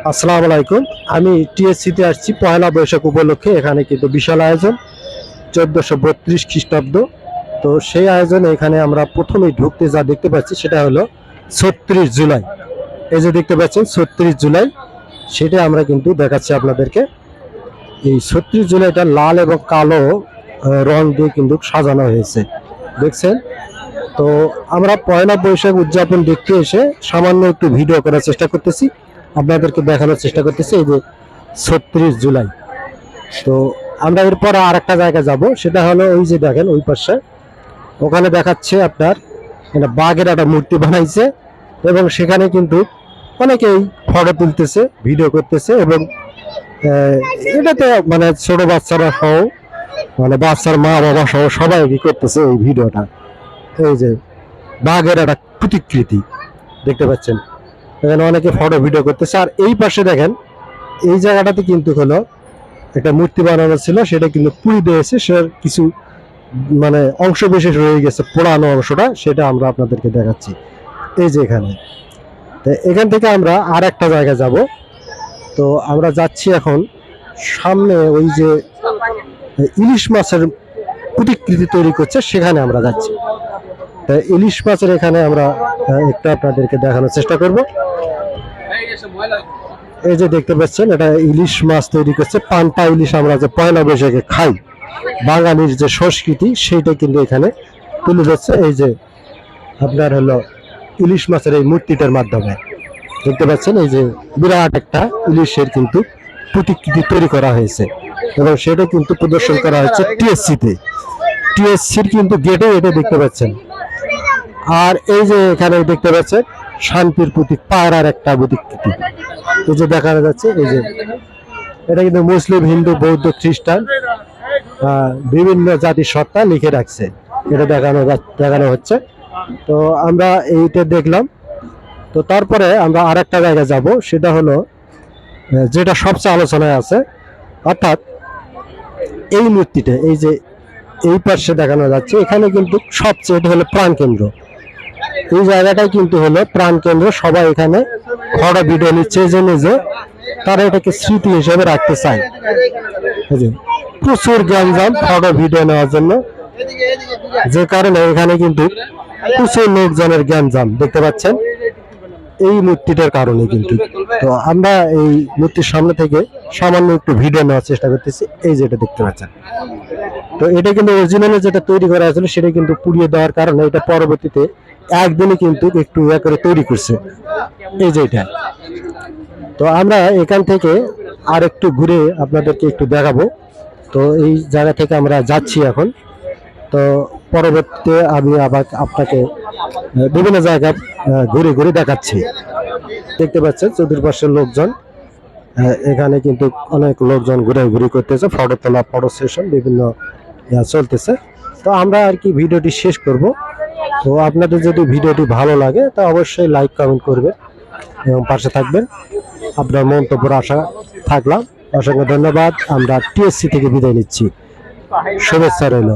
আসসালামু আলাইকুম। আমি টিএসসিতে আসছি পয়লা বৈশাখ উপলক্ষে। এখানে কিন্তু বিশাল আয়োজন, 1432 খ্রিস্টাব্দ। তো সেই আয়োজনে এখানে আমরা প্রথমেই ঢুকতে যা দেখতে পাচ্ছি সেটা হলো 36 জুলাই। এই যে দেখতে পাচ্ছেন 36 জুলাই, সেটা আমরা কিন্তু দেখাচ্ছি আপনাদেরকে। এই 36 জুলাইটা লাল এবং কালো রং দিয়ে কিন্তু সাজানো হয়েছে, দেখছেন। তো আমরা পয়লা বৈশাখ উদযাপন দেখতে এসে সামান্য একটু ভিডিও করার চেষ্টা করতেছি, আপনাদেরকে দেখানোর চেষ্টা করতেছি। এই যে 36 জুলাই, তো আমরা এরপর আর একটা জায়গায় যাব, সেটা হলো ওই যে দেখেন ওই পাশে, ওখানে দেখাচ্ছে আপনার একটা বাঘের একটা মূর্তি বানাইছে এবং সেখানে কিন্তু অনেকেই ফটো তুলতেছে, ভিডিও করতেছে এবং এটাতে মানে ছোট বাচ্চারা সহ, মানে বাচ্চার মা বাবা সহ সবাই কি করতেছে এই ভিডিওটা। এই যে বাঘের একটা প্রতিকৃতি দেখতে পাচ্ছেন, এখানে অনেকে ফটো ভিডিও করতেছে। আর এই পাশে দেখেন এই জায়গাটাতে কিন্তু হলো একটা মূর্তি বানানো ছিল, সেটা কিন্তু পুড়ি দিয়েছে, সে কিছু মানে অংশ বিশেষ রয়ে গেছে, পোড়ানো অংশটা, সেটা আমরা আপনাদেরকে দেখাচ্ছি। এই যে এখানে, তো এখান থেকে আমরা আর একটা জায়গায় যাব। তো আমরা যাচ্ছি এখন সামনে ওই যে ইলিশ মাছের প্রতিকৃতি তৈরি করছে, সেখানে আমরা যাচ্ছি। তা ইলিশ মাছের এখানে আমরা একটু আপনাদেরকে দেখানোর চেষ্টা করব। এই যে দেখতে পাচ্ছেন, এটা ইলিশ মাছ তৈরি করছে, পান্তা ইলিশ আমরা যে পয়লা বৈশাখে খাই, বাঙালির যে সংস্কৃতি সেইটা কিন্তু এখানে তুলে ধরছে। এই যে আপনার হলো ইলিশ মাছের এই মূর্তিটার মাধ্যমে দেখতে পাচ্ছেন, এই যে বিরাট একটা ইলিশের কিন্তু প্রতিকৃতি তৈরি করা হয়েছে এবং সেটা কিন্তু প্রদর্শন করা হচ্ছে টিএসসিতে। টিএসসির কিন্তু গেটে এটা দেখতে পাচ্ছেন। আর এই যে এখানে দেখতে পাচ্ছেন শান্তির প্রতীক পায়রার একটা প্রতিকৃতি, এই যে দেখানো যাচ্ছে। এই যে এটা কিন্তু মুসলিম, হিন্দু, বৌদ্ধ, খ্রিস্টান বিভিন্ন জাতির সত্তা লিখে রাখছে, এটা দেখানো হচ্ছে। তো আমরা এইটা দেখলাম। তো তারপরে আমরা আর একটা জায়গায় যাব, সেটা হলো যেটা সবচেয়ে আলোচনায় আছে, অর্থাৎ এই মূর্তিটা, এই যে এই পাশে দেখানো যাচ্ছে, এখানে কিন্তু সবচেয়ে এটা হলো প্রাণকেন্দ্র। এই জায়গাটাই কিন্তু হলো প্রাণকেন্দ্র, সবাই এখানে ফটো ভিডিও নিচ্ছে, যে তারা এটাকে স্মৃতি হিসেবে রাখতে চায়। প্রচুর গ্যাঞ্জাম ফটো ভিডিও নেওয়ার জন্য, যে কারণে এখানে কিন্তু প্রচুর লোকজনের গ্যাঞ্জাম দেখতে পাচ্ছেন এই মূর্তিটার কারণে কিন্তু। তো আমরা এই মূর্তির সামনে থেকে সামান্য একটু ভিডিও নেওয়ার চেষ্টা করতেছি। এই যে এটা দেখতে পাচ্ছেন, তো এটা কিন্তু অরিজিনালি যেটা তৈরি করা হয়েছিল সেটা কিন্তু পুড়িয়ে দেওয়ার কারণে এটা পরবর্তীতে একদিনই কিন্তু একটু করে তৈরি করছে, এই যে এটা। তো আমরা এখান থেকে আর একটু ঘুরে আপনাদেরকে একটু দেখাবো। তো এই জায়গা থেকে আমরা যাচ্ছি এখন। তো পরবর্তীতে আমি আবার আপনাকে বিভিন্ন জায়গা ঘুরে ঘুরে দেখাচ্ছি। দেখতে পাচ্ছেন চতুর্পাশের লোকজন, এখানে কিন্তু অনেক লোকজন ঘুরে করতেছে, ফটো তোলা, ফটো সেশন বিভিন্ন চলতেছে। তো আমরা আর কি ভিডিওটি শেষ করব। তো আপনাদের যদি ভিডিওটি ভালো লাগে তা অবশ্যই লাইক কমেন্ট করবেন এবং পাশে থাকবেন। আপনার মন্তব্যের আশা থাকলাম। অসংখ্য ধন্যবাদ। আমরা টিএসসি থেকে বিদায় নিচ্ছি, শুভেচ্ছা রইল।